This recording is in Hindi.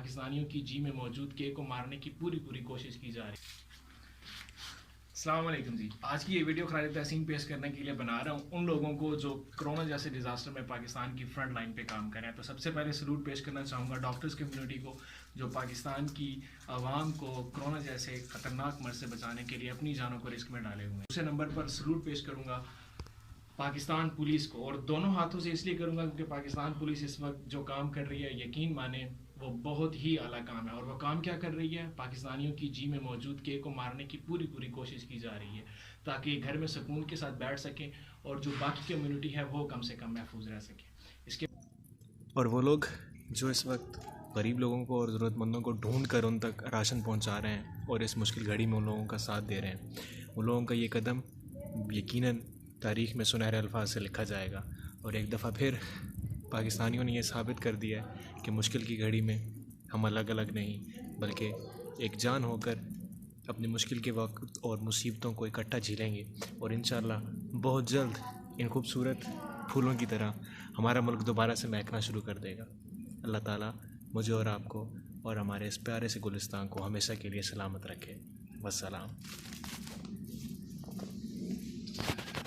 पाकिस्तानियों की जी में मौजूद के को मारने की पूरी कोशिश की जा रही है। अस्सलाम वालेकुम जी। आज की ये वीडियो खराज तहसीन पेश करने के लिए बना रहा हूँ उन लोगों को जो कोरोना जैसे डिज़ास्टर में पाकिस्तान की फ्रंट लाइन पे काम कर रहे हैं। तो सबसे पहले सलूट पेश करना चाहूँगा डॉक्टर्स कम्युनिटी को, जो पाकिस्तान की आवाम को कोरोना जैसे ख़तरनाक मर्ज से बचाने के लिए अपनी जानों को रिस्क में डाले हुए हैं। दूसरे नंबर पर सलूट पेश करूँगा पाकिस्तान पुलिस को, और दोनों हाथों से इसलिए करूँगा क्योंकि पाकिस्तान पुलिस इस वक्त जो काम कर रही है, यकीन माने वो बहुत ही आला काम है। और वो काम क्या कर रही है, पाकिस्तानियों की जी में मौजूद के को मारने की पूरी कोशिश की जा रही है ताकि घर में सुकून के साथ बैठ सकें और जो बाकी कम्युनिटी है वो कम से कम महफूज रह सके। इसके और वो लोग जो इस वक्त गरीब लोगों को और ज़रूरतमंदों को ढूंढ कर उन तक राशन पहुंचा रहे हैं और इस मुश्किल घड़ी में उन लोगों का साथ दे रहे हैं, उन लोगों का ये कदम यकीनन तारीख़ में सुनहरे अल्फाज से लिखा जाएगा। और एक दफ़ा फिर पाकिस्तानियों ने यह साबित कर दिया है कि मुश्किल की घड़ी में हम अलग अलग नहीं बल्कि एक जान होकर अपनी मुश्किल के वक्त और मुसीबतों को इकट्ठा झेलेंगे। और इंशाअल्लाह बहुत जल्द इन खूबसूरत फूलों की तरह हमारा मुल्क दोबारा से महकना शुरू कर देगा। अल्लाह ताला मुझे और आपको और हमारे इस प्यारे से गुलिस्तान को हमेशा के लिए सलामत रखे। वस्सलाम।